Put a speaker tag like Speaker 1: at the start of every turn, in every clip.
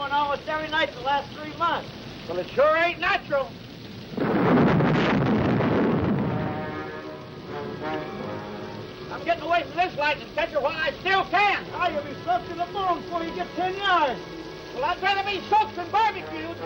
Speaker 1: one almost every night for the last 3 months. Well, it sure ain't natural. I'm getting away from this lightning catcher while I still can. Oh, you'll be soaked to the bone before you get 10 yards. Well, I'd rather be soaked than barbecued.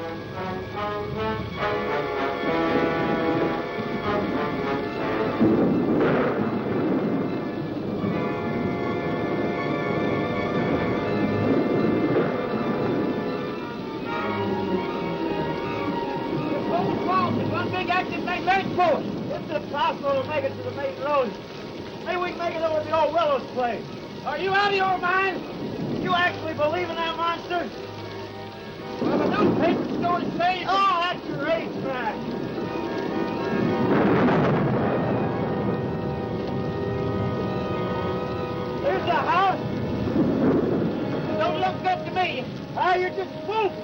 Speaker 1: One big active magnetic force. It's impossible to make it to the main road. Maybe we can make it over to the old Willows place. Are you out of your mind? You actually believe in that monster? Well, the newspaper story says... Oh, that's your racetrack. There's the house. Don't look good to me. Ah, you're just spooked.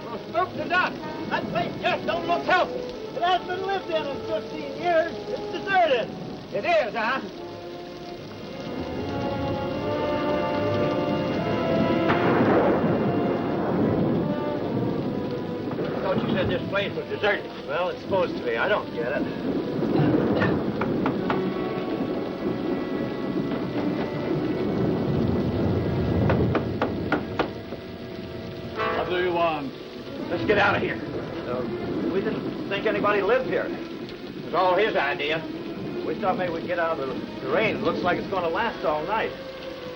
Speaker 1: Well, spooked to death. That place just don't look healthy. It hasn't been lived in 15 years. It's deserted. It is, huh? I thought you said this place was deserted.
Speaker 2: Well, it's supposed to be. I don't get it.
Speaker 3: What do you want?
Speaker 1: Let's get out of here.
Speaker 2: We didn't think anybody lived here.
Speaker 1: It was all his idea.
Speaker 2: We thought maybe we'd get out of the rain. It looks like it's going to last all night.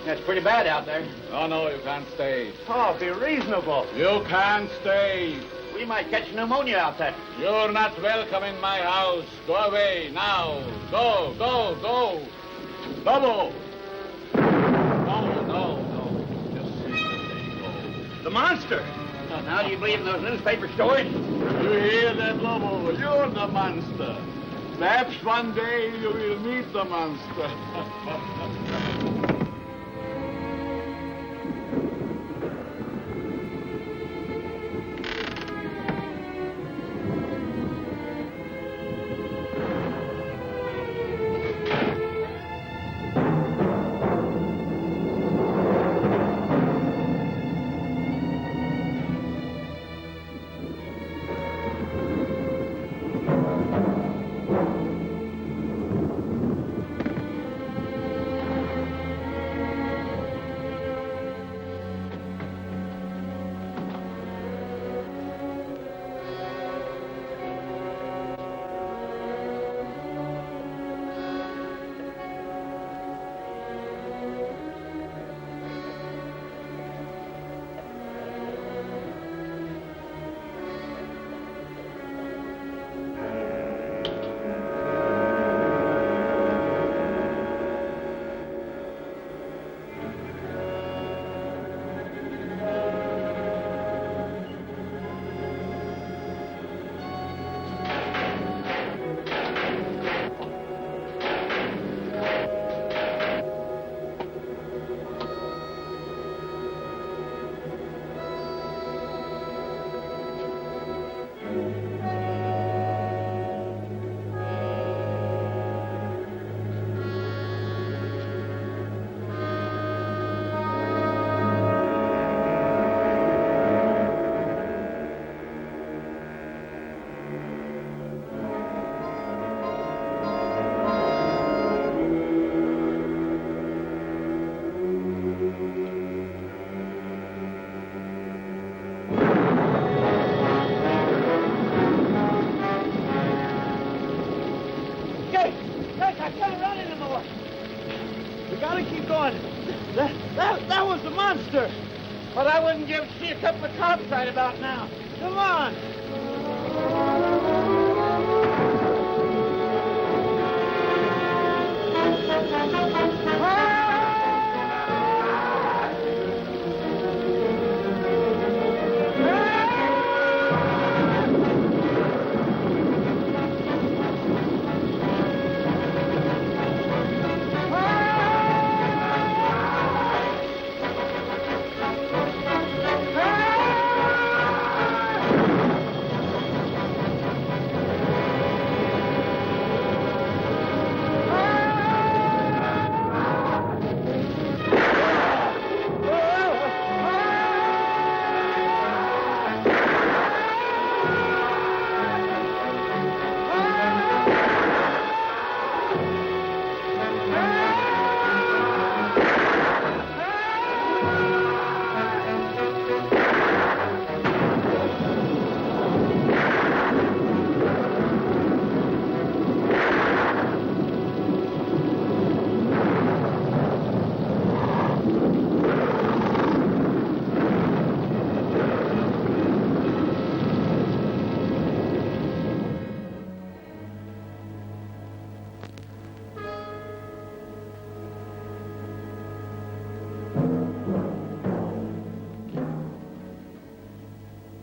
Speaker 1: It's pretty bad out there.
Speaker 3: Oh, no, you can't stay.
Speaker 2: Oh, be reasonable.
Speaker 3: You can't stay.
Speaker 1: We might catch pneumonia out there.
Speaker 3: You're not welcome in my house. Go away now. Go, go, go. Double. No. Just go.
Speaker 1: The monster. Now, do you believe in those newspaper stories?
Speaker 3: You hear that, Lobo? You're the monster. Perhaps one day you will meet the monster.
Speaker 1: That was the monster. But I wouldn't give see a couple of cops right about now. Come on.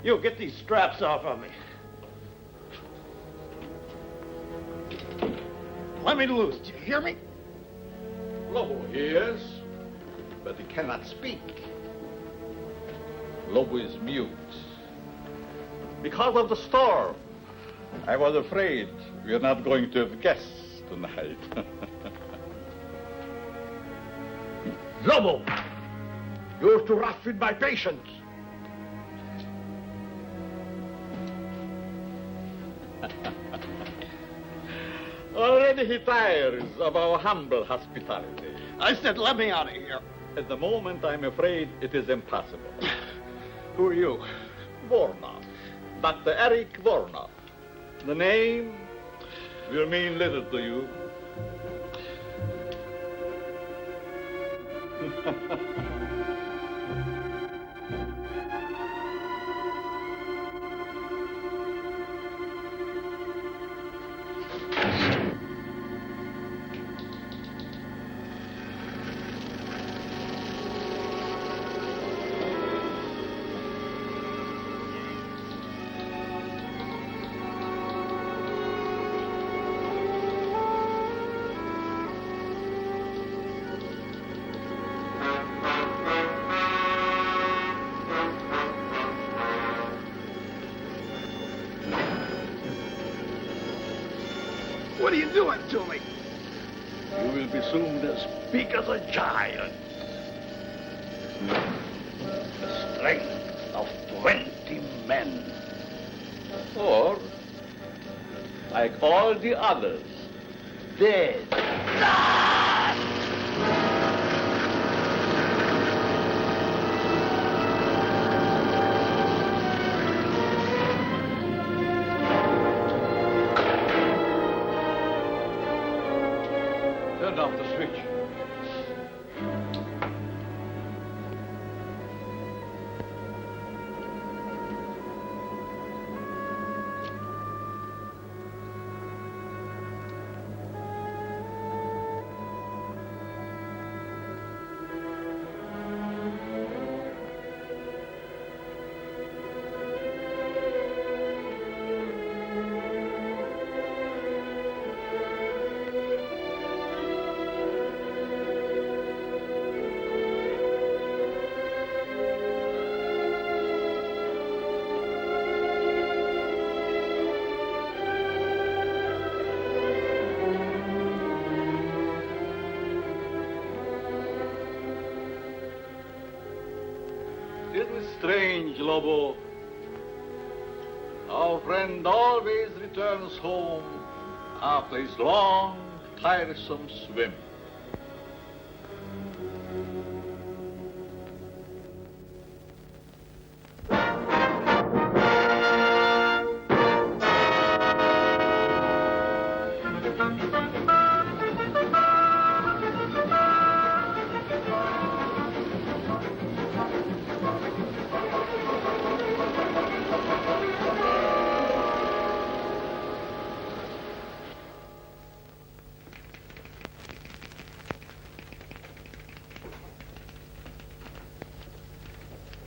Speaker 2: You get these straps off of me. Let me loose. Do you hear me?
Speaker 3: Lobo hears, but he cannot speak. Lobo is mute.
Speaker 2: Because of the storm.
Speaker 3: I was afraid we are not going to have guests tonight.
Speaker 2: Lobo! You're too rough with my patience.
Speaker 3: Already he tires of our humble hospitality.
Speaker 2: I said, let me out of here.
Speaker 3: At the moment, I'm afraid it is impossible.
Speaker 2: Who are you?
Speaker 3: Vornoff. Dr. Eric Vornoff. The name will mean little to you.
Speaker 2: What are you doing to me?
Speaker 3: You will be soon as big as a giant. The strength of 20 men. Or, like all the others, dead. Turn off the switch. Isn't it strange, Lobo? Our friend always returns home after his long, tiresome swim.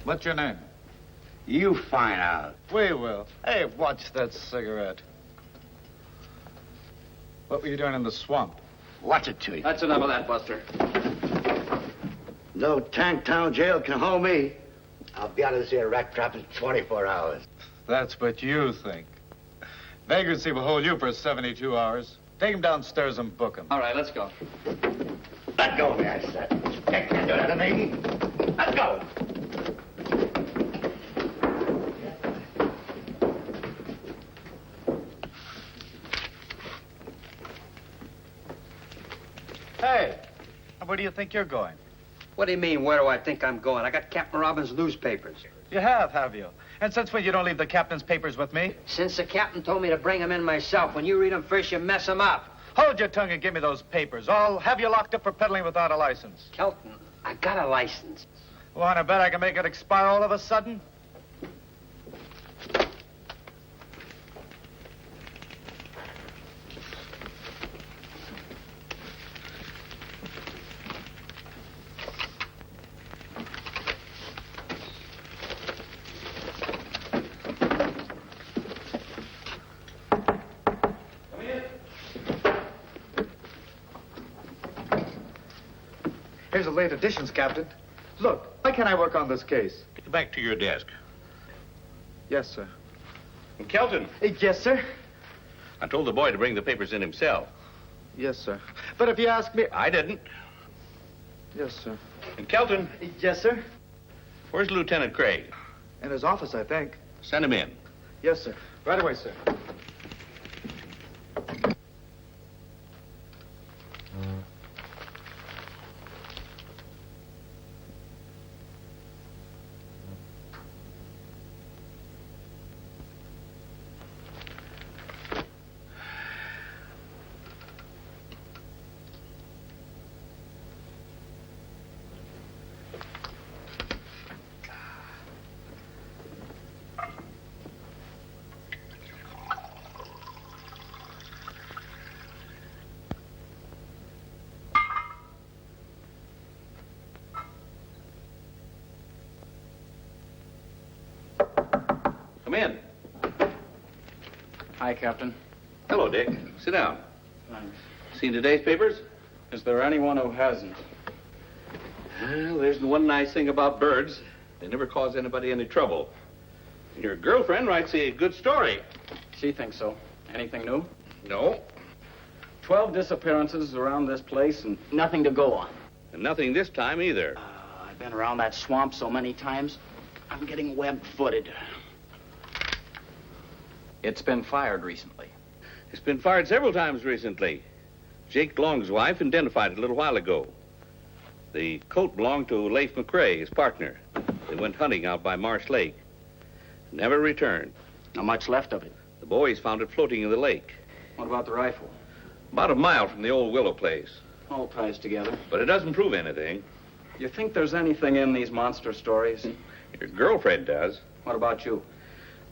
Speaker 4: What's your name?
Speaker 5: You find out.
Speaker 4: We will. Hey, watch that cigarette. What were you doing in the swamp?
Speaker 5: Watch it, Chief.
Speaker 2: That's enough of that, Buster.
Speaker 5: No Tanktown jail can hold me. I'll be out of this here rat trap in 24 hours.
Speaker 4: That's what you think. Vagrancy will hold you for 72 hours. Take him downstairs and book him.
Speaker 2: All right, let's go.
Speaker 5: Let go of me, I said. You can't do that to me. Let go.
Speaker 4: Hey, where do you think you're going?
Speaker 6: What do you mean, where do I think I'm going? I got Captain Robbins' newspapers.
Speaker 4: You have you? And since when you don't leave the captain's papers with me?
Speaker 6: Since the captain told me to bring them in myself. When you read them first, you mess them up.
Speaker 4: Hold your tongue and give me those papers. I'll have you locked up for peddling without a license.
Speaker 6: Kelton, I got a license.
Speaker 4: Want to bet I can make it expire all of a sudden? of late additions, Captain. Look, why can't I work on this case?
Speaker 7: Get back to your desk.
Speaker 4: Yes, sir.
Speaker 7: And Kelton,
Speaker 4: Yes, sir.
Speaker 7: I told the boy to bring the papers in himself.
Speaker 4: Yes, sir. But if you ask me...
Speaker 7: I didn't.
Speaker 4: Yes, sir.
Speaker 7: And Kelton,
Speaker 4: Yes, sir.
Speaker 7: where's Lieutenant Craig?
Speaker 4: In his office, I think.
Speaker 7: Send him in.
Speaker 4: Yes, sir. Right away, sir.
Speaker 7: Come in.
Speaker 8: Hi, Captain.
Speaker 7: Hello, Dick. Sit down.
Speaker 8: Thanks.
Speaker 7: Seen today's papers?
Speaker 8: Is there anyone who hasn't?
Speaker 7: Well, there's one nice thing about birds. They never cause anybody any trouble. Your girlfriend writes a good story.
Speaker 8: She thinks so. Anything new?
Speaker 7: No,
Speaker 8: 12 disappearances around this place and nothing to go on.
Speaker 7: and nothing this time either.
Speaker 8: I've been around that swamp so many times, I'm getting web-footed. It's been fired recently.
Speaker 7: It's been fired several times recently. Jake Long's wife identified it a little while ago. The coat belonged to Leif McRae, his partner. They went hunting out by Marsh Lake. Never returned.
Speaker 8: Not much left of it.
Speaker 7: The boys found it floating in the lake.
Speaker 8: What about the rifle?
Speaker 7: About a mile from the old willow place.
Speaker 8: All ties together.
Speaker 7: But it doesn't prove anything.
Speaker 8: You think there's anything in these monster stories?
Speaker 7: Your girlfriend does.
Speaker 8: What about you?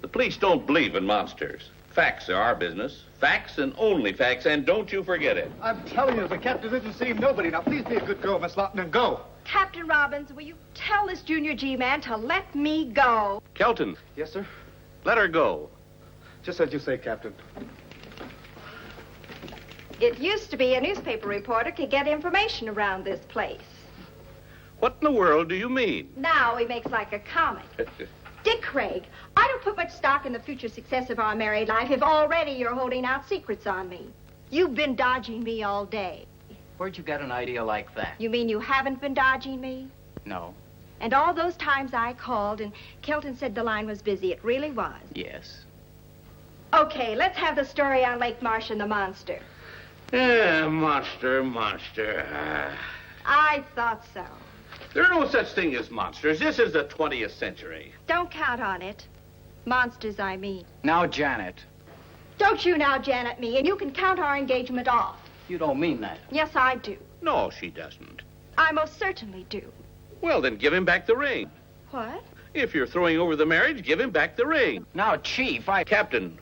Speaker 7: The police don't believe in monsters. Facts are our business. Facts and only facts, and don't you forget it.
Speaker 4: I'm telling you, the captain isn't seeing nobody. Now, please be a good girl, Miss Lawton, and go.
Speaker 9: Captain Robbins, will you tell this Junior G man to let me go?
Speaker 7: Kelton,
Speaker 4: Yes, sir?
Speaker 7: let her go.
Speaker 4: Just as you say, Captain.
Speaker 9: It used to be a newspaper reporter could get information around this place.
Speaker 7: What in the world do you mean?
Speaker 9: Now he makes like a comic. Dick Craig, I don't put much stock in the future success of our married life if already you're holding out secrets on me. You've been dodging me all day.
Speaker 8: Where'd you get an idea like that?
Speaker 9: You mean you haven't been dodging me?
Speaker 8: No.
Speaker 9: And all those times I called and Kelton said the line was busy, it really was.
Speaker 8: Yes.
Speaker 9: Okay, let's have the story on Lake Marsh and the monster.
Speaker 7: Monster.
Speaker 9: I thought so.
Speaker 7: There are no such thing as monsters. This is the 20th century.
Speaker 9: Don't count on it. Monsters, I mean.
Speaker 8: Now, Janet,
Speaker 9: Don't you now, Janet, me, and you can count our engagement off.
Speaker 8: you don't mean that.
Speaker 9: Yes, I do.
Speaker 7: No, she doesn't.
Speaker 9: I most certainly do.
Speaker 7: Well, then give him back the ring.
Speaker 9: What?
Speaker 7: If you're throwing over the marriage, give him back the ring.
Speaker 8: Now, Chief,
Speaker 7: Captain,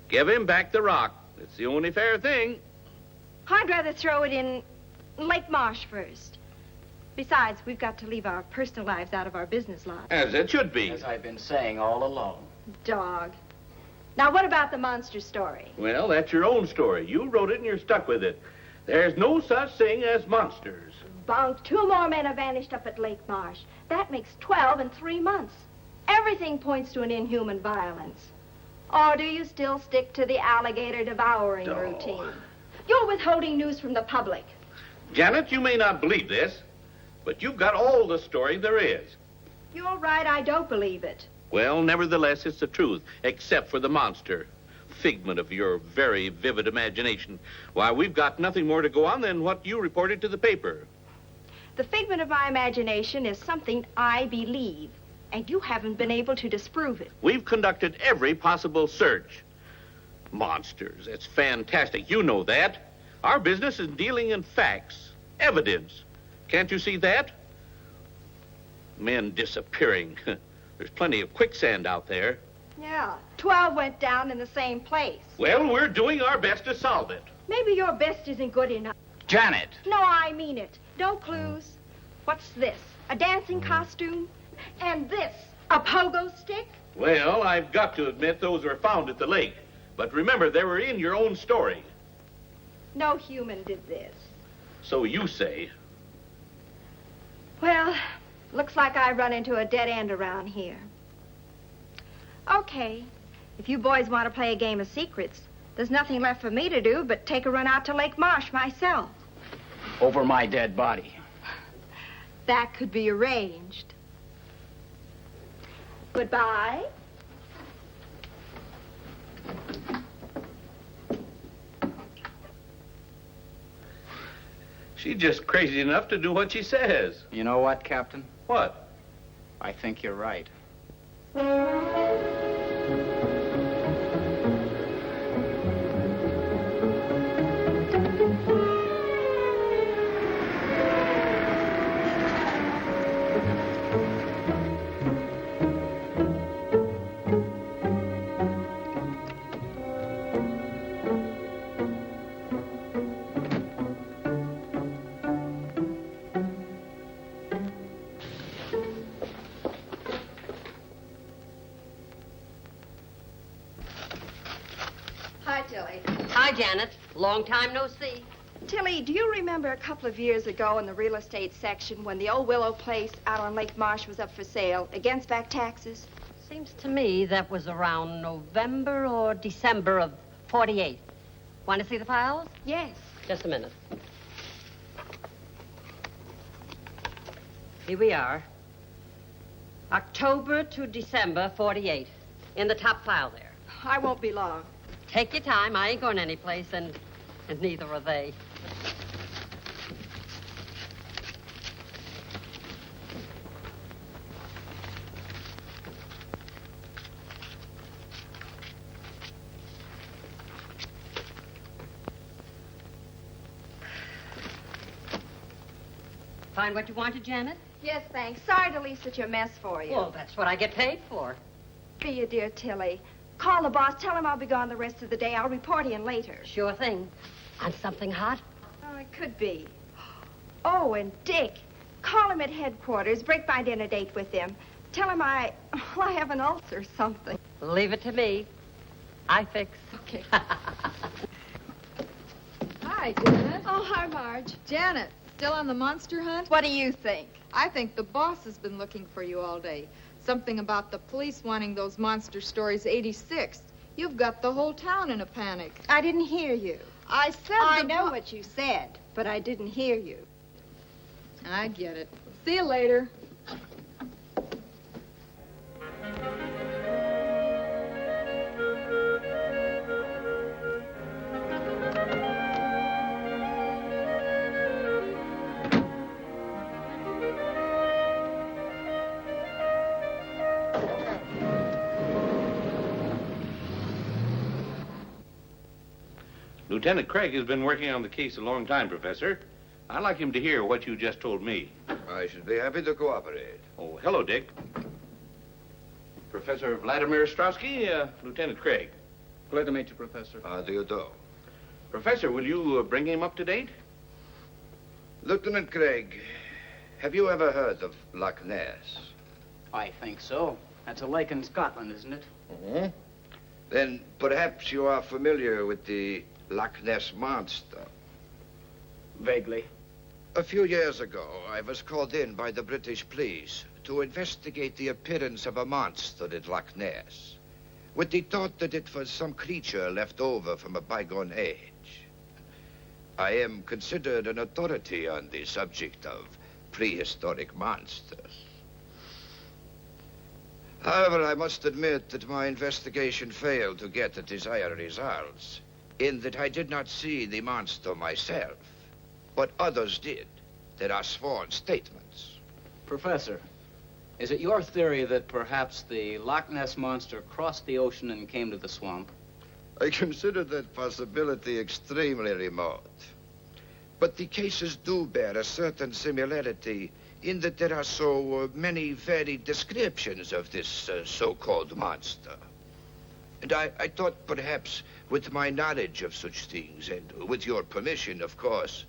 Speaker 7: give him back the rock. It's the only fair thing.
Speaker 9: I'd rather throw it in Lake Marsh first. Besides, we've got to leave our personal lives out of our business lives.
Speaker 7: As it should be.
Speaker 8: As I've been saying all along.
Speaker 9: Dog. Now, what about the monster story?
Speaker 7: Well, that's your own story. You wrote it and you're stuck with it. There's no such thing as monsters.
Speaker 9: Bunk, 2 more men have vanished up at Lake Marsh. That makes 12 in 3 months. Everything points to an inhuman violence. Or do you still stick to the alligator devouring
Speaker 7: No.
Speaker 9: routine? You're withholding news from the public.
Speaker 7: Janet, you may not believe this, but you've got all the story there is.
Speaker 9: You're right, I don't believe it.
Speaker 7: Well, nevertheless, it's the truth, except for the monster. Figment of your very vivid imagination. Why, we've got nothing more to go on than what you reported to the paper.
Speaker 9: The figment of my imagination is something I believe, and you haven't been able to disprove it.
Speaker 7: We've conducted every possible search. Monsters, it's fantastic. You know that. Our business is dealing in facts, evidence. Can't you see that? Men disappearing. There's plenty of quicksand out there.
Speaker 9: Yeah, 12 went down in the same place.
Speaker 7: Well, we're doing our best to solve it.
Speaker 9: Maybe your best isn't good enough.
Speaker 8: Janet!
Speaker 9: No, I mean it. No clues. What's this? A dancing costume? And this, a pogo stick?
Speaker 7: Well, I've got to admit those were found at the lake. But remember, they were in your own story.
Speaker 9: No human did this.
Speaker 7: So you say.
Speaker 9: Well, looks like I've run into a dead end around here. Okay, if you boys want to play a game of secrets, there's nothing left for me to do but take a run out to Lake Marsh myself.
Speaker 8: Over my dead body.
Speaker 9: That could be arranged. Goodbye.
Speaker 7: She's just crazy enough to do what she says.
Speaker 8: You know what, Captain?
Speaker 7: What?
Speaker 8: I think you're right.
Speaker 9: Hi, Tilly.
Speaker 10: Hi, Janet. Long time no see.
Speaker 9: Tilly, do you remember a couple of years ago in the real estate section when the old Willow place out on Lake Marsh was up for sale against back taxes?
Speaker 10: Seems to me that was around November or December of 48. Want to see the files?
Speaker 9: Yes.
Speaker 10: Just a minute. Here we are. October to December 48. In the top file there.
Speaker 9: I won't be long.
Speaker 10: Take your time. I ain't going anyplace, and neither are they. Find what you wanted, Janet?
Speaker 9: Yes, thanks. Sorry to leave such a mess for you.
Speaker 10: Well, that's what I get paid for.
Speaker 9: Be you, dear Tilly. Call the boss. Tell him I'll be gone the rest of the day. I'll report in later.
Speaker 10: Sure thing. On something hot?
Speaker 9: Oh, it could be. Oh, and Dick. Call him at headquarters. Break my dinner date with him. Tell him I have an ulcer or something.
Speaker 10: Leave it to me. I fix.
Speaker 9: Okay.
Speaker 11: Hi, Janet.
Speaker 9: Oh, hi, Marge.
Speaker 11: Janet, still on the monster hunt?
Speaker 9: What do you think?
Speaker 11: I think the boss has been looking for you all day. Something about the police wanting those monster stories 86. You've got the whole town in a panic.
Speaker 9: I didn't hear you.
Speaker 11: I said
Speaker 9: I know what you said, but I didn't hear you.
Speaker 11: I get it. See you later.
Speaker 7: Lieutenant Craig has been working on the case a long time, Professor. I'd like him to hear what you just told me.
Speaker 12: I should be happy to cooperate.
Speaker 7: Oh, hello, Dick. Professor Vladimir Ostrowski, Lieutenant Craig.
Speaker 2: Glad to meet you, Professor.
Speaker 12: How do you do?
Speaker 7: Professor, will you bring him up to date?
Speaker 12: Lieutenant Craig, have you ever heard of Loch Ness?
Speaker 8: I think so. That's a lake in Scotland, isn't it?
Speaker 12: Mm-hmm. Then perhaps you are familiar with the Loch Ness Monster.
Speaker 8: Vaguely.
Speaker 12: A few years ago, I was called in by the British police to investigate the appearance of a monster at Loch Ness, with the thought that it was some creature left over from a bygone age. I am considered an authority on the subject of prehistoric monsters. However, I must admit that my investigation failed to get the desired results, in that I did not see the monster myself, but others did. There are sworn statements.
Speaker 8: Professor, is it your theory that perhaps the Loch Ness Monster crossed the ocean and came to the swamp?
Speaker 12: I consider that possibility extremely remote. But the cases do bear a certain similarity in that there are so many varied descriptions of this so-called monster. And I thought perhaps with my knowledge of such things, and with your permission, of course,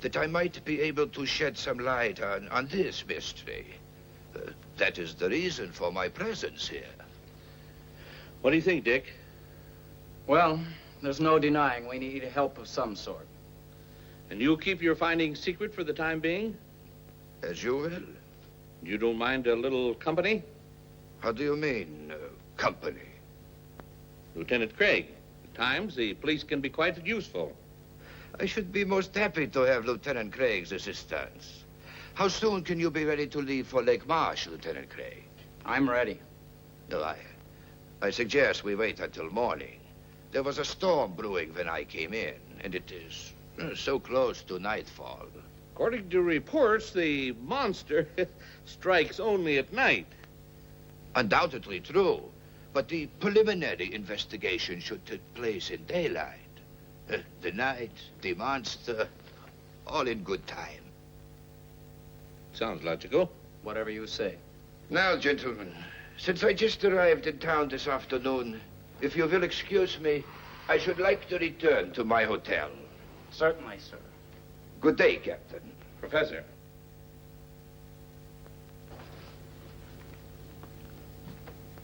Speaker 12: that I might be able to shed some light on this mystery. That is the reason for my presence here.
Speaker 7: What do you think, Dick?
Speaker 8: Well, there's no denying we need help of some sort.
Speaker 7: And you'll keep your findings secret for the time being?
Speaker 12: As you will.
Speaker 7: You don't mind a little company?
Speaker 12: How do you mean, company?
Speaker 7: Lieutenant Craig, at times the police can be quite useful.
Speaker 12: I should be most happy to have Lieutenant Craig's assistance. How soon can you be ready to leave for Lake Marsh, Lieutenant Craig?
Speaker 8: I'm ready.
Speaker 12: No, I suggest we wait until morning. There was a storm brewing when I came in, and it is so close to nightfall.
Speaker 7: According to reports, the monster strikes only at night.
Speaker 12: Undoubtedly true, but the preliminary investigation should take place in daylight. The night, the monster, all in good time.
Speaker 7: Sounds logical.
Speaker 8: Whatever you say.
Speaker 12: Now, gentlemen, since I just arrived in town this afternoon, if you will excuse me, I should like to return to my hotel.
Speaker 8: Certainly, sir.
Speaker 12: Good day, Captain.
Speaker 7: Professor.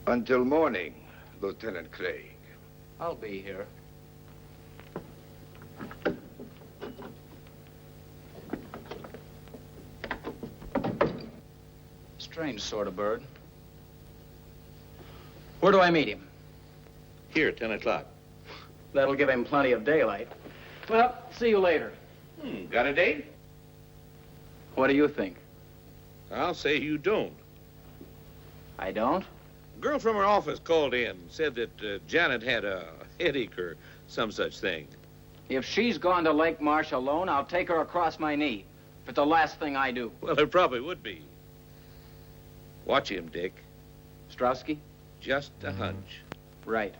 Speaker 12: Until morning, Lieutenant Craig.
Speaker 8: I'll be here. Strange sort of bird. Where do I meet him?
Speaker 7: Here, 10 o'clock.
Speaker 8: That'll give him plenty of daylight. Well, see you later.
Speaker 7: Got a date?
Speaker 8: What do you think?
Speaker 7: I'll say you don't.
Speaker 8: I don't?
Speaker 7: A girl from her office called in, said that Janet had a headache or some such thing.
Speaker 8: If she's gone to Lake Marsh alone, I'll take her across my knee. If it's the last thing I do.
Speaker 7: Well, it probably would be. Watch him, Dick.
Speaker 8: Strowski?
Speaker 7: Just a hunch.
Speaker 8: Right.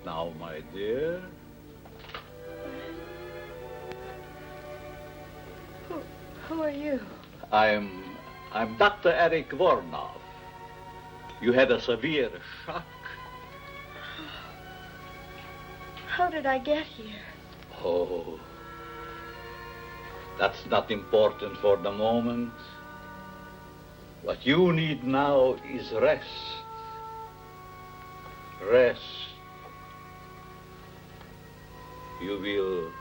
Speaker 13: Now, my dear.
Speaker 9: Who are you?
Speaker 13: I'm Dr. Eric Vornoff. You had a severe shock.
Speaker 9: How did I get here?
Speaker 13: Oh, that's not important for the moment. What you need now is rest. Rest. You will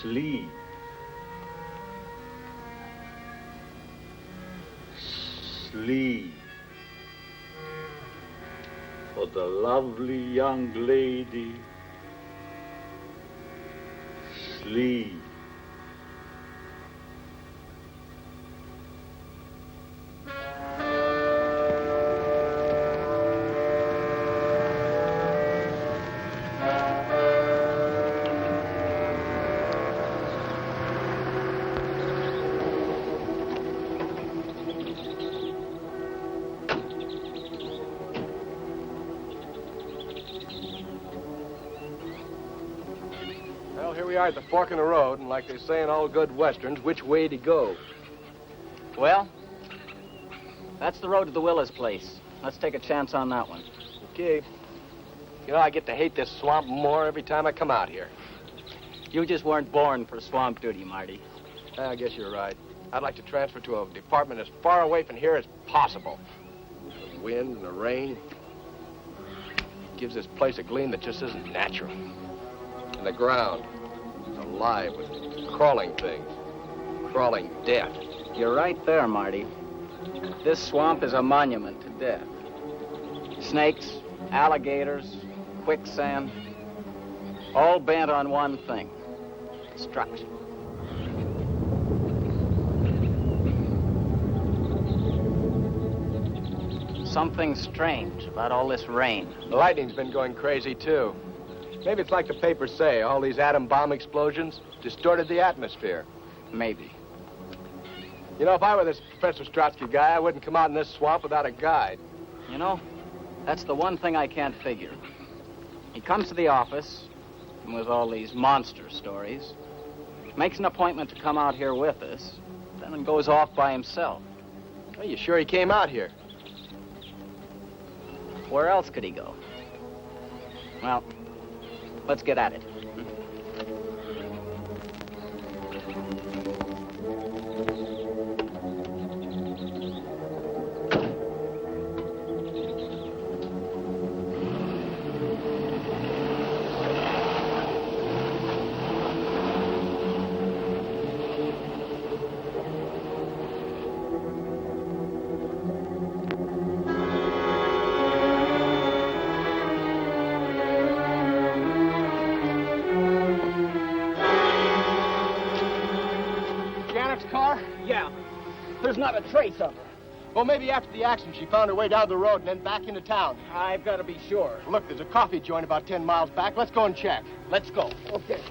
Speaker 13: sleep. Sleep. For the lovely young lady. Sleep.
Speaker 2: we are at the fork in the road, and like they say in all good westerns, which way to go?
Speaker 8: Well, that's the road to the Willis place. Let's take a chance on that one.
Speaker 2: Okay. You know, I get to hate this swamp more every time I come out here.
Speaker 8: You just weren't born for swamp duty, Marty.
Speaker 2: I guess you're right. I'd like to transfer to a department as far away from here as possible. The wind and the rain gives this place a gleam that just isn't natural. And the ground is alive with crawling things, crawling death.
Speaker 8: You're right there, Marty. This swamp is a monument to death. Snakes, alligators, quicksand, all bent on one thing: destruction. Something strange about all this rain.
Speaker 2: The lightning's been going crazy, too. Maybe it's like the papers say, all these atom bomb explosions distorted the atmosphere.
Speaker 8: Maybe.
Speaker 2: You know, if I were this Professor Strotsky guy, I wouldn't come out in this swamp without a guide.
Speaker 8: You know, that's the one thing I can't figure. He comes to the office with all these monster stories, makes an appointment to come out here with us, then goes off by himself.
Speaker 2: Are you sure he came out here?
Speaker 8: Where else could he go? Well, let's get at it.
Speaker 2: There's not a trace of her. Well, maybe after the accident, she found her way down the road and then back into town.
Speaker 8: I've got to be sure.
Speaker 2: Look, there's a coffee joint about 10 miles back. Let's go and check. Let's go.
Speaker 8: Okay.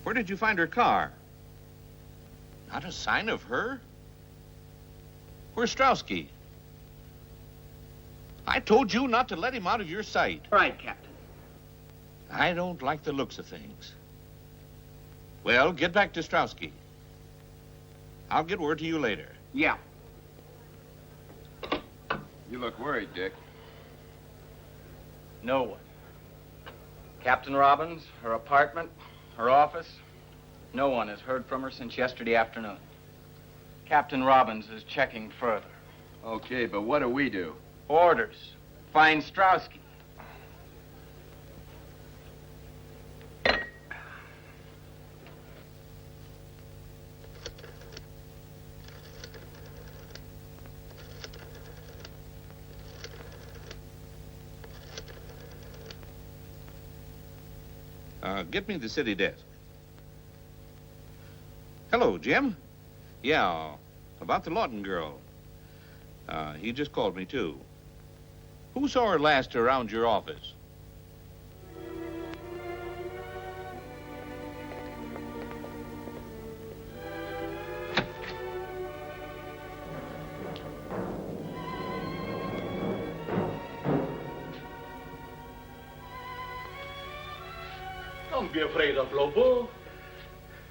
Speaker 7: Where did you find her car? Not a sign of her? Where's Strowski? I told you not to let him out of your sight.
Speaker 6: Right, Captain.
Speaker 7: I don't like the looks of things. Well, get back to Strowski. I'll get word to you later.
Speaker 6: Yeah.
Speaker 12: You look worried, Dick.
Speaker 8: No one. Captain Robbins, her apartment, her office. No one has heard from her since yesterday afternoon. Captain Robbins is checking further.
Speaker 2: Okay, but what do we do?
Speaker 8: Orders. Find Strowski.
Speaker 7: Get me the city desk. Hello, Jim. Yeah, about the Lawton girl. He just called me, too. Who saw her last around your office?
Speaker 13: Don't be afraid of Lobo.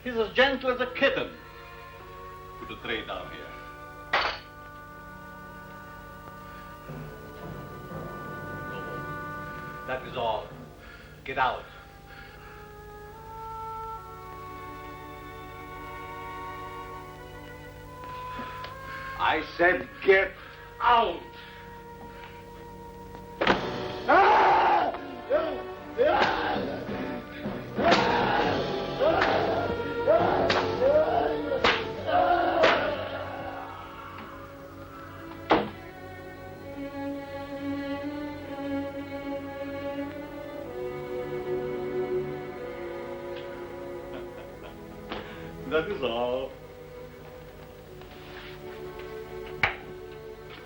Speaker 13: He's as gentle as a kitten. Put a tray down here. Lobo, that is all. Get out. I said get out. That is all.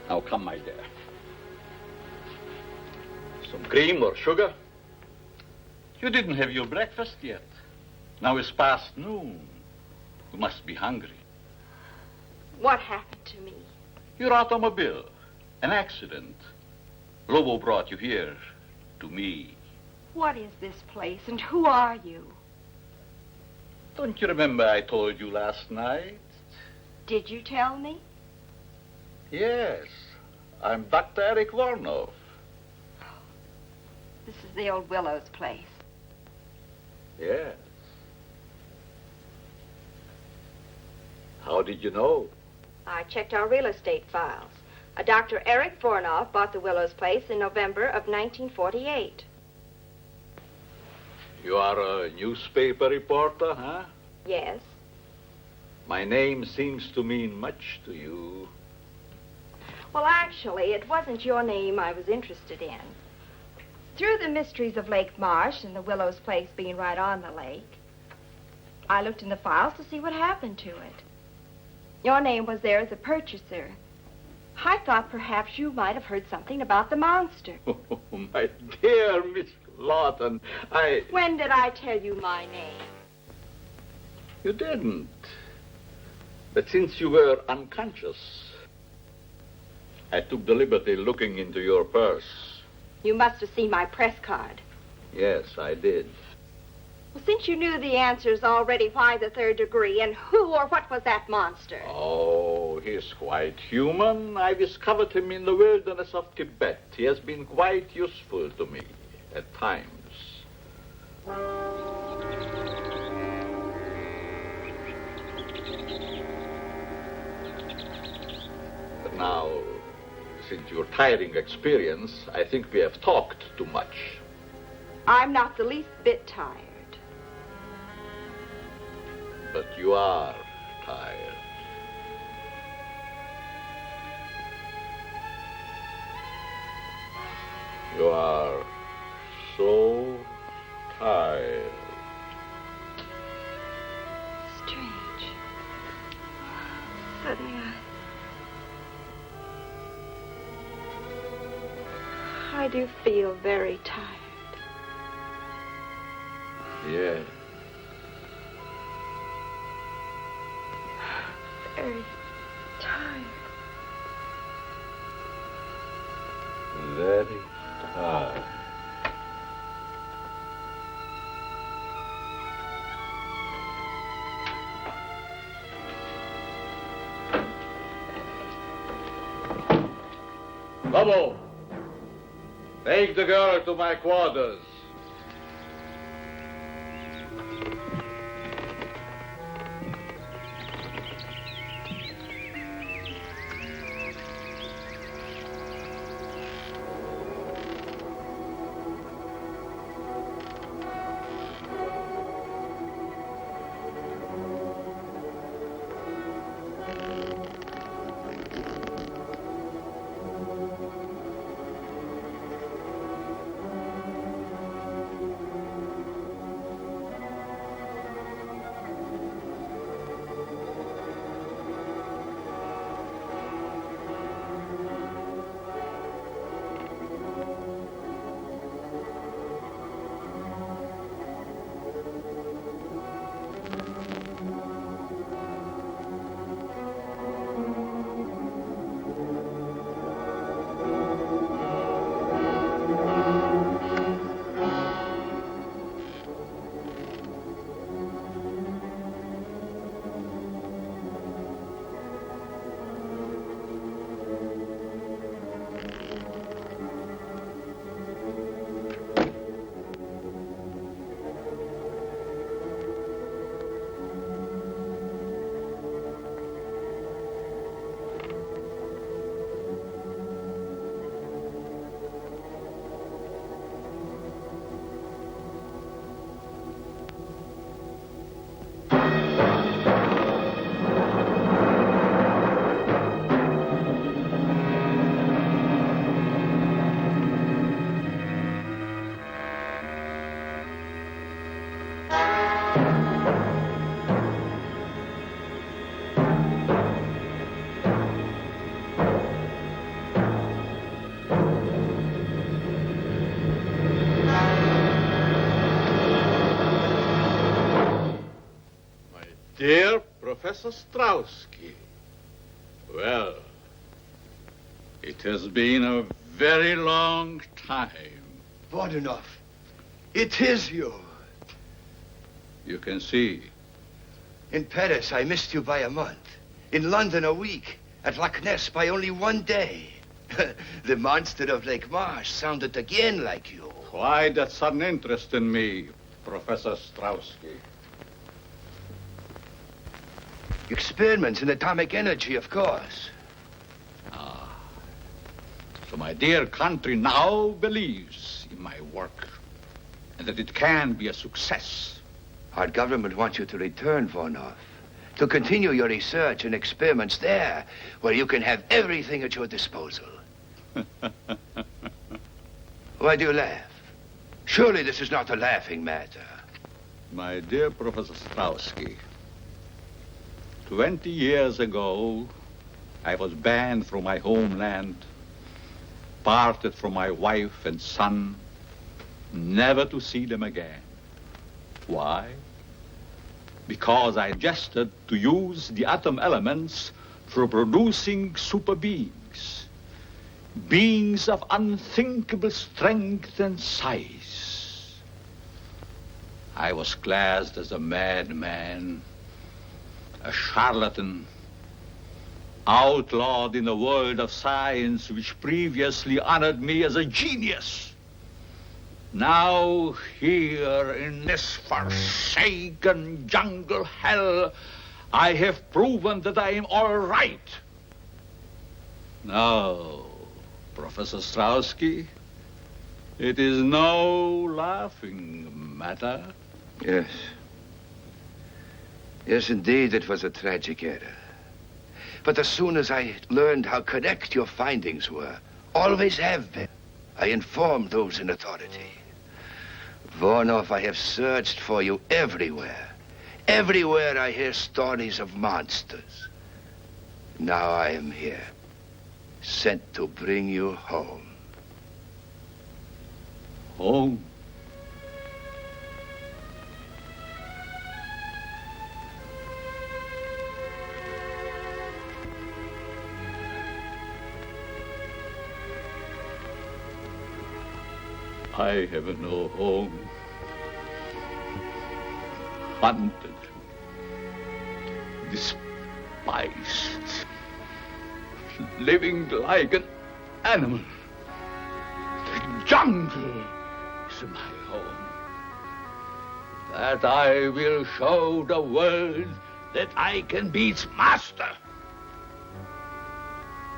Speaker 13: Now come, my dear. Some cream or sugar? You didn't have your breakfast yet. Now it's past noon. You must be hungry.
Speaker 9: What happened to me?
Speaker 13: Your automobile. An accident. Lobo brought you here to me.
Speaker 9: What is this place and who are you?
Speaker 13: Don't you remember I told you last night?
Speaker 9: Did you tell me?
Speaker 13: Yes. I'm Dr. Eric Vornoff.
Speaker 9: This is the old Willows place.
Speaker 13: Yes. How did you know?
Speaker 9: I checked our real estate files. A Dr. Eric Vornoff bought the Willows place in November of 1948.
Speaker 13: You are a newspaper reporter, huh?
Speaker 9: Yes.
Speaker 13: My name seems to mean much to you.
Speaker 9: Well, actually, it wasn't your name I was interested in. Through the mysteries of Lake Marsh and the Willows place being right on the lake, I looked in the files to see what happened to it. Your name was there as a purchaser. I thought perhaps you might have heard something about the monster.
Speaker 13: Oh, my dear Miss Lawton,
Speaker 9: When did I tell you my name?
Speaker 13: You didn't. But since you were unconscious, I took the liberty looking into your purse.
Speaker 9: You must have seen my press card.
Speaker 13: Yes, I did.
Speaker 9: Well, since you knew the answers already, why the third degree, and who or what was that monster?
Speaker 13: Oh, he's quite human. I discovered him in the wilderness of Tibet. He has been quite useful to me at times. But now, since your tiring experience, I think we have talked too much.
Speaker 9: I'm not the least bit tired.
Speaker 13: But you are tired. You are so tired.
Speaker 9: Strange. Suddenly I do feel very tired.
Speaker 13: Yes.
Speaker 9: Very tired.
Speaker 13: Very tired. Lobo, take the girl to my quarters. Dear Professor Strauski, well, it has been a very long time.
Speaker 12: Vornoff, it is you.
Speaker 13: You can see.
Speaker 12: In Paris, I missed you by a month. In London, a week. At Loch Ness, by only 1 day. The monster of Lake Marsh sounded again like you.
Speaker 13: Why that sudden interest in me, Professor Strauski?
Speaker 12: Experiments in atomic energy, of course.
Speaker 13: So my dear country now believes in my work and that it can be a success.
Speaker 12: Our government wants you to return, Vornoff, to continue your research and experiments there, where you can have everything at your disposal. Why do you laugh? Surely this is not a laughing matter.
Speaker 13: My dear Professor Strauski, 20 years ago, I was banned from my homeland, parted from my wife and son, never to see them again. Why? Because I suggested to use the atom elements for producing super beings, beings of unthinkable strength and size. I was classed as a madman, a charlatan, outlawed in a world of science which previously honored me as a genius. Now, here in this forsaken jungle hell, I have proven that I am all right. Now, Professor Strauski, it is no laughing matter.
Speaker 12: Yes. Yes, indeed, it was a tragic error. But as soon as I learned how correct your findings were, always have been, I informed those in authority. Vornoff, I have searched for you everywhere. Everywhere I hear stories of monsters. Now I am here, sent to bring you home.
Speaker 13: Home? I have no home. Hunted, despised, living like an animal. The jungle is my home. That I will show the world that I can be its master.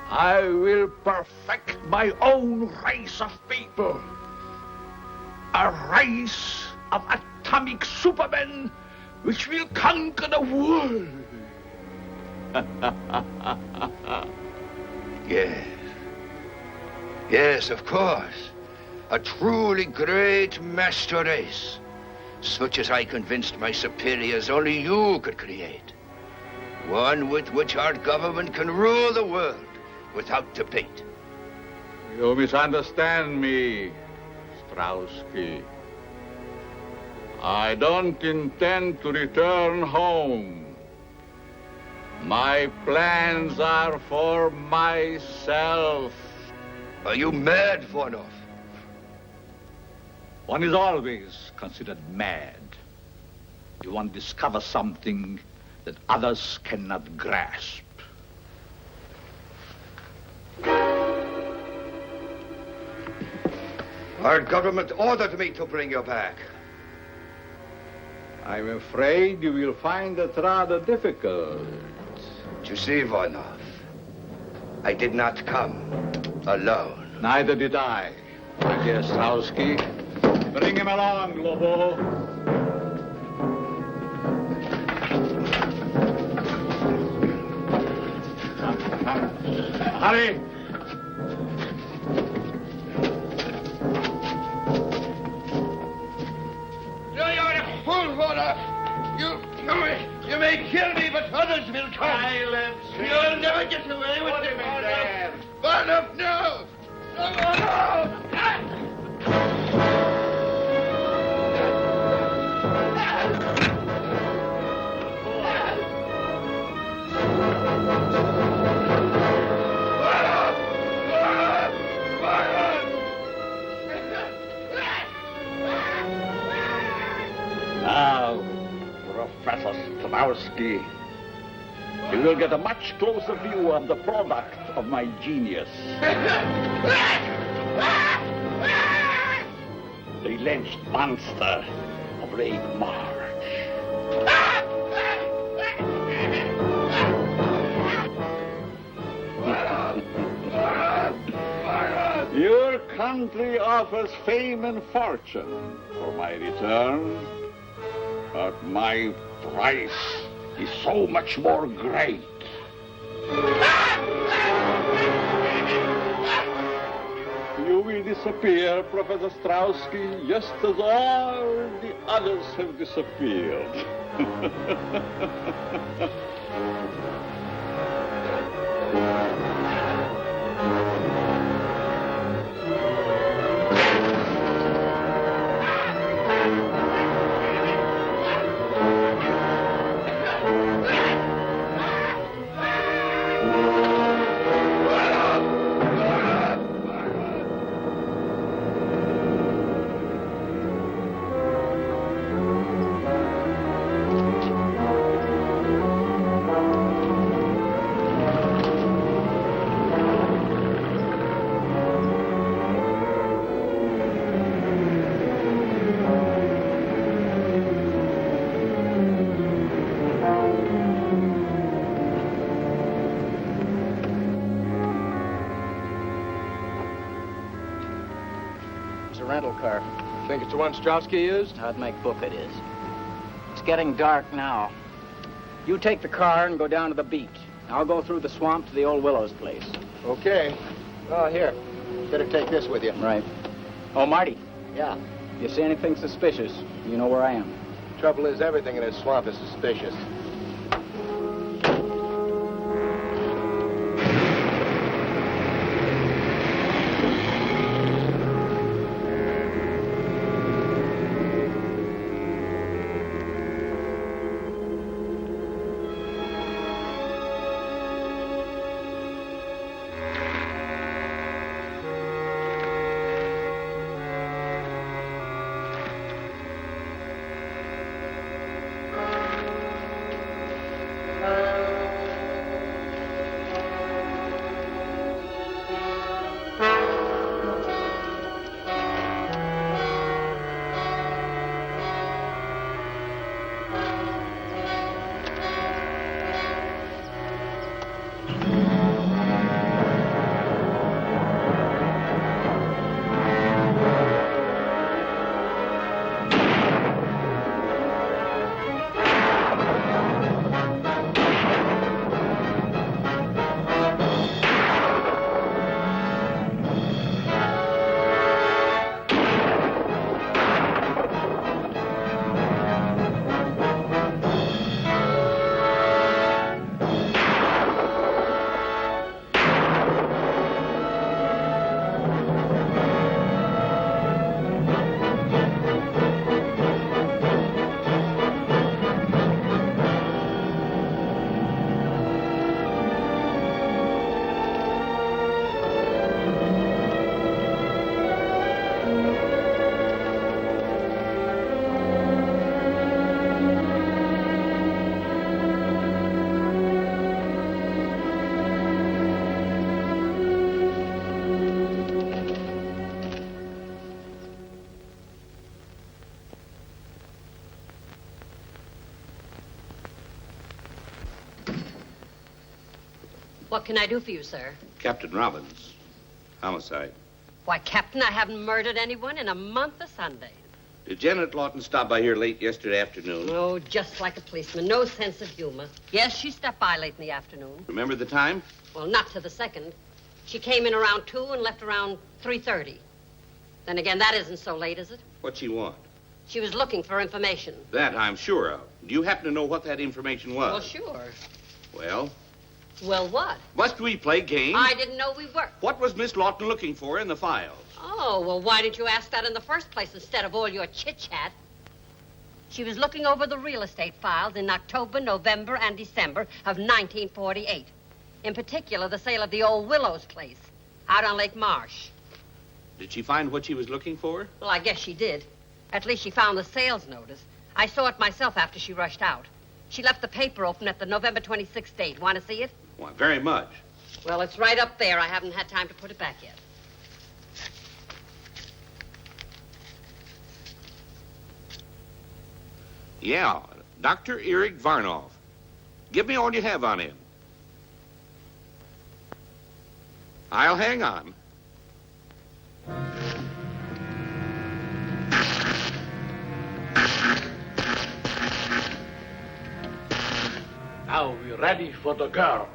Speaker 13: I will perfect my own race of people. A race of atomic supermen which will conquer the world.
Speaker 12: Yes. Yes, of course. A truly great master race, such as I convinced my superiors only you could create. One with which our government can rule the world without debate.
Speaker 13: You misunderstand me, Strauski. I don't intend to return home. My plans are for myself.
Speaker 12: Are you mad, Vornoff?
Speaker 13: One is always considered mad. You want to discover something that others cannot grasp.
Speaker 12: Our government ordered me to bring you back.
Speaker 13: I'm afraid you will find it rather difficult.
Speaker 12: You see, Vornoff, I did not come alone.
Speaker 13: Neither did I, my dear Strauski. Bring him along, Lobo. Hurry!
Speaker 1: You may kill me, but others will come. Silence. You'll never get away with it. Vornoff, no! No!
Speaker 13: Ostrowski. You will get a much closer view of the product of my genius. The lynched monster of Lake March. Your country offers fame and fortune for my return, but my price is so much more great. You will disappear, Professor Ostrowski, just as all the others have disappeared.
Speaker 8: Rental car.
Speaker 2: Think it's the one Strowski used?
Speaker 8: I'd make book it is. It's getting dark now. You take the car and go down to the beach. I'll go through the swamp to the old Willows place.
Speaker 2: Okay. Oh, here. Better take this with you.
Speaker 8: Right. Oh, Marty.
Speaker 2: Yeah.
Speaker 8: You see anything suspicious, you know where I am.
Speaker 2: Trouble is, everything in this swamp is suspicious.
Speaker 10: What can I do for you, sir?
Speaker 7: Captain Robbins. Homicide.
Speaker 10: Why, Captain, I haven't murdered anyone in a month of Sundays.
Speaker 7: Did Janet Lawton stop by here late yesterday afternoon?
Speaker 10: Oh, just like a policeman. No sense of humor. Yes, she stopped by late in the afternoon.
Speaker 7: Remember the time?
Speaker 10: Well, not to the second. She came in around 2 and left around 3:30. Then again, that isn't so late, is it?
Speaker 7: What'd she want?
Speaker 10: She was looking for information.
Speaker 7: That I'm sure of. Do you happen to know what that information was?
Speaker 10: Well, sure.
Speaker 7: Well?
Speaker 10: Well, what?
Speaker 7: Must we play games?
Speaker 10: I didn't know we were.
Speaker 7: What was Miss Lawton looking for in the files?
Speaker 10: Oh, well, why didn't you ask that in the first place instead of all your chit-chat? She was looking over the real estate files in October, November, and December of 1948. In particular, the sale of the old Willows place out on Lake Marsh.
Speaker 7: Did she find what she was looking for?
Speaker 10: Well, I guess she did. At least she found the sales notice. I saw it myself after she rushed out. She left the paper open at the November 26th date. Want to see it?
Speaker 7: Why, very much.
Speaker 10: Well, it's right up there. I haven't had time to put it back yet.
Speaker 7: Yeah, Dr. Eric Vornoff. Give me all you have on him. I'll hang on.
Speaker 14: Now we're ready for the girl.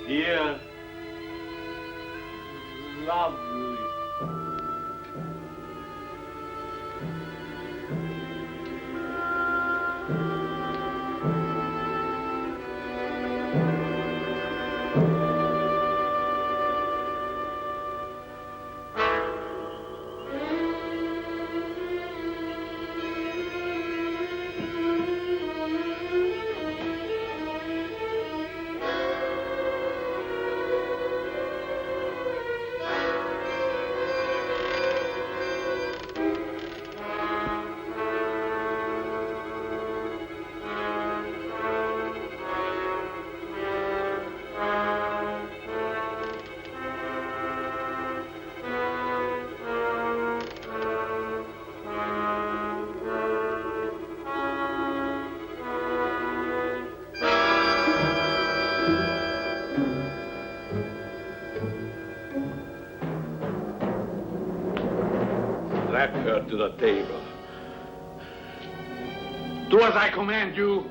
Speaker 13: Dear, lovely. Drag her to the table. Do as I command you.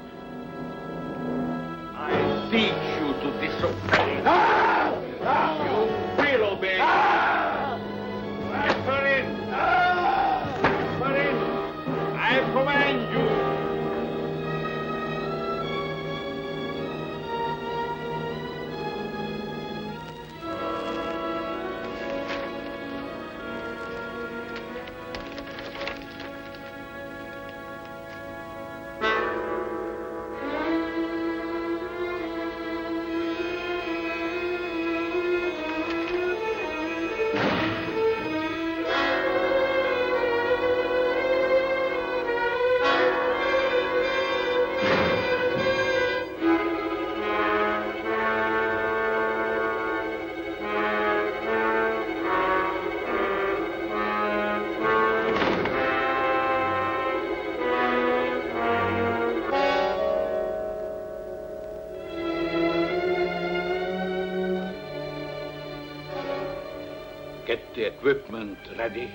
Speaker 13: I teach you to disobey. You will obey. Get her in. Get her in. I command you. Get the equipment ready.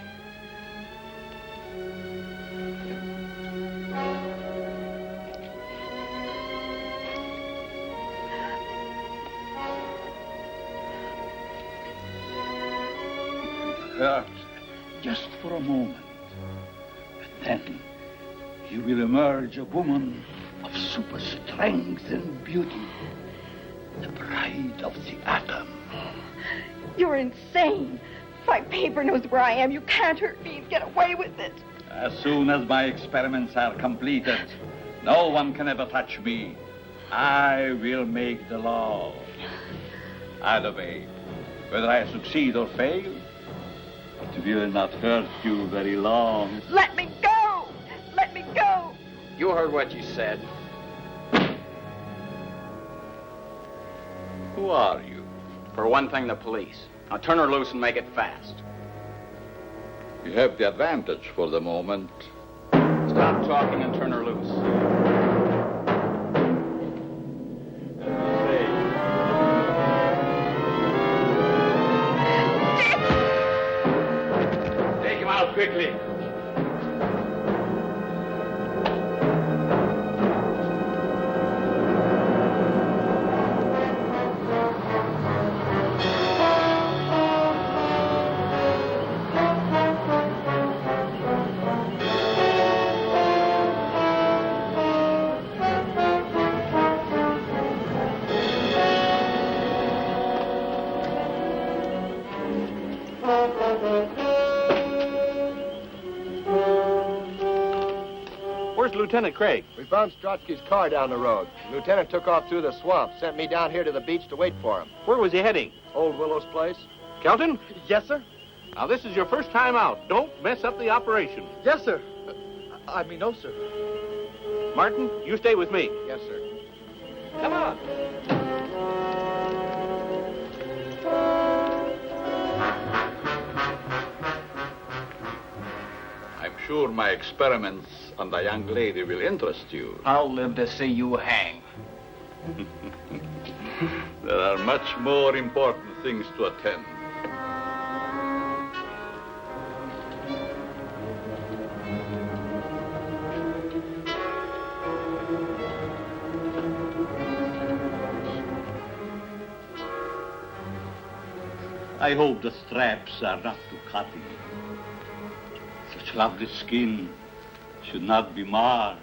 Speaker 13: It hurts just for a moment. But then you will emerge a woman of super strength and beauty. The bride of the atom.
Speaker 9: You're insane. My paper knows where I am. You can't hurt me. Get away with it.
Speaker 13: As soon as my experiments are completed, no one can ever touch me. I will make the law. Either way, whether I succeed or fail, it will not hurt you very long.
Speaker 9: Let me go! Let me go!
Speaker 8: You heard what you said.
Speaker 13: Who are you?
Speaker 8: For one thing, the police. Now turn her loose and make it fast.
Speaker 13: You have the advantage for the moment.
Speaker 8: Stop talking and turn her loose.
Speaker 13: Say,
Speaker 7: quickly. Where's Lieutenant Craig?
Speaker 2: We found Strotsky's car down the road. The lieutenant took off through the swamp, sent me down here to the beach to wait for him.
Speaker 7: Where was he heading?
Speaker 2: Old Willow's place.
Speaker 7: Kelton?
Speaker 1: Yes, sir.
Speaker 7: Now, this is your first time out. Don't mess up the operation.
Speaker 1: Yes, sir. I mean, no, sir.
Speaker 7: Martin, you stay with me.
Speaker 2: Yes, sir.
Speaker 7: Come on.
Speaker 13: I'm sure my experiments on the young lady will interest you.
Speaker 8: I'll live to see you hang.
Speaker 13: There are much more important things to attend.
Speaker 14: I hope the straps are not too cutting. Such lovely skin should not be marred.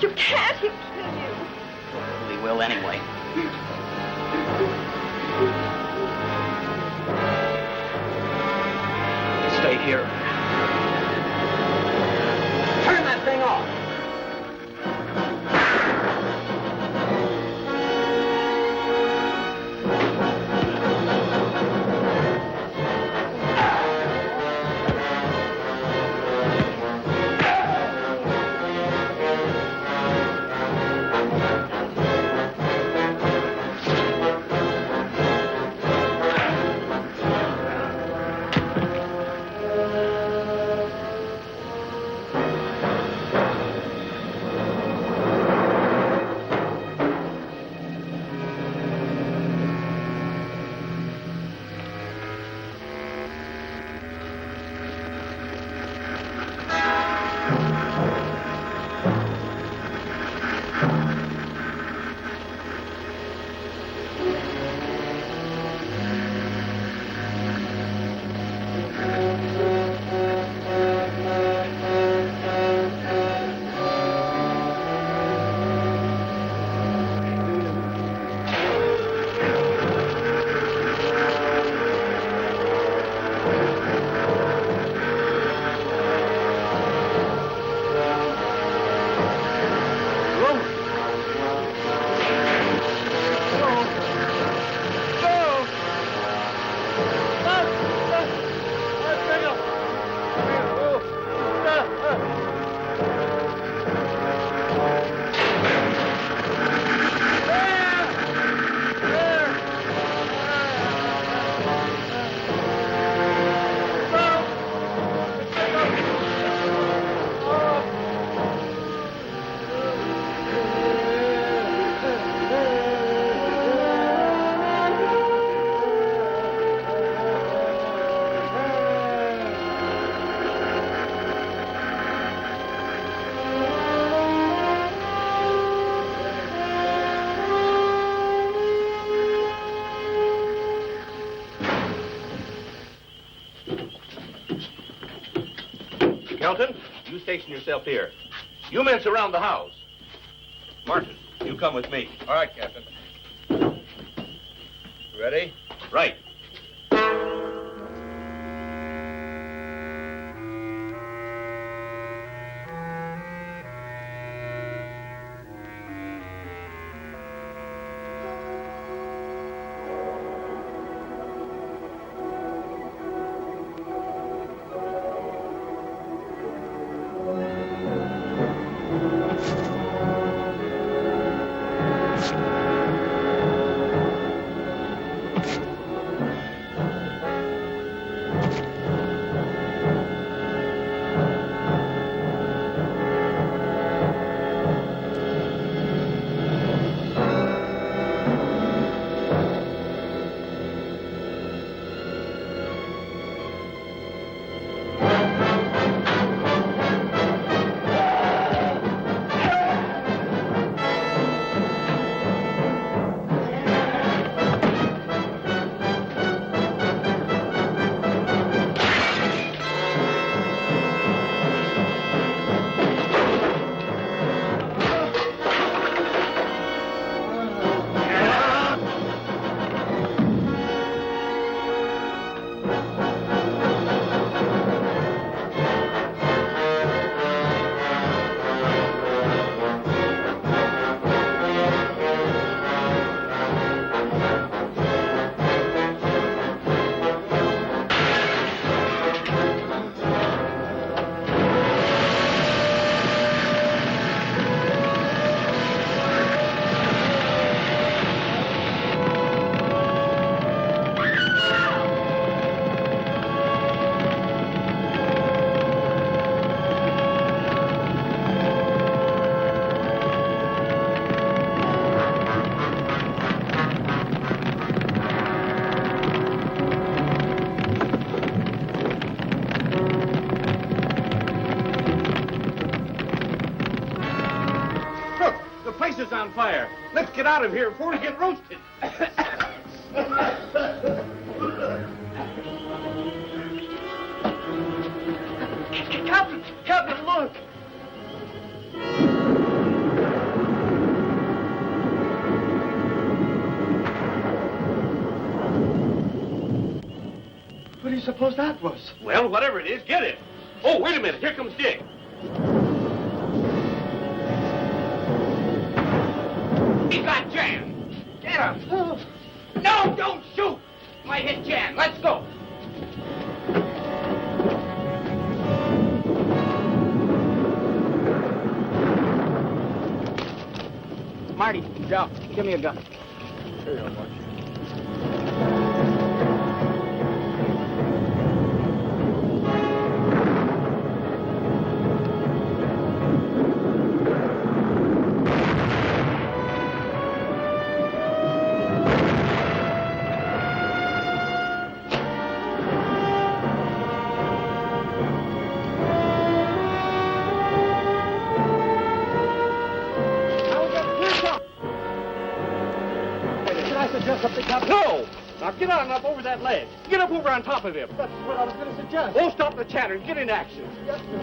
Speaker 9: You can't. He'll kill you.
Speaker 8: We will anyway. Stay here. Turn that thing off.
Speaker 7: Kelton, you station yourself here. You men surround the house. Martin, you come with me.
Speaker 2: All right, Captain. Ready?
Speaker 7: Right.
Speaker 1: is on fire. Let's get out of here before we get roasted. Captain, look. you suppose that was?
Speaker 7: Well, whatever it is, get it. Oh, wait a minute. Here comes Dick.
Speaker 1: He got Jan. Get him. No, don't shoot. Might hit Jan. Let's go.
Speaker 8: Marty, Joe, give me a gun.
Speaker 2: Here you go, Mark.
Speaker 7: No! Now get on up over that ledge. Get up over on top of him.
Speaker 1: That's what I was going to suggest.
Speaker 7: Oh, stop the chatter and get in action.
Speaker 1: Yes, sir.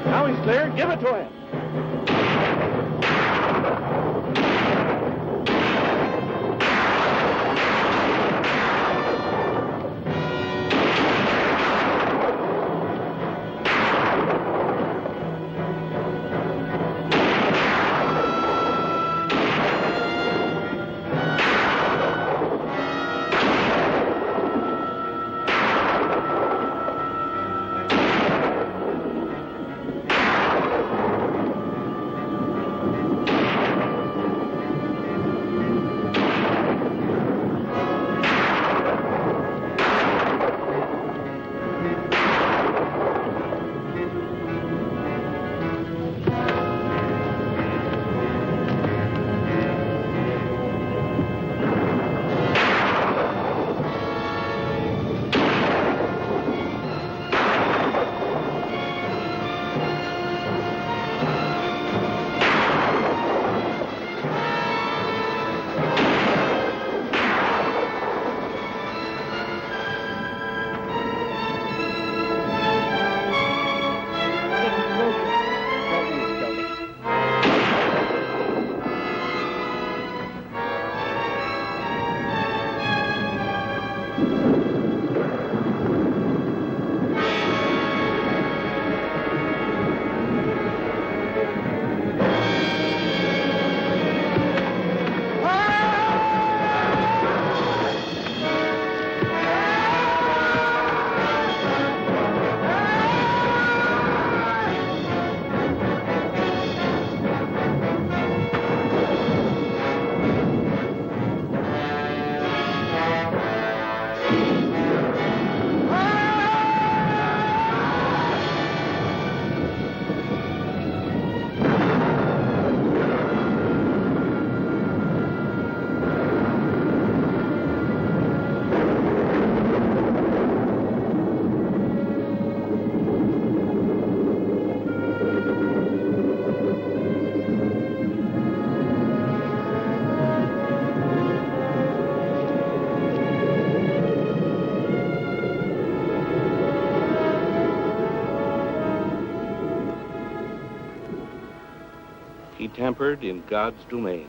Speaker 7: Now he's clear. Give it to him. He tampered in God's domain.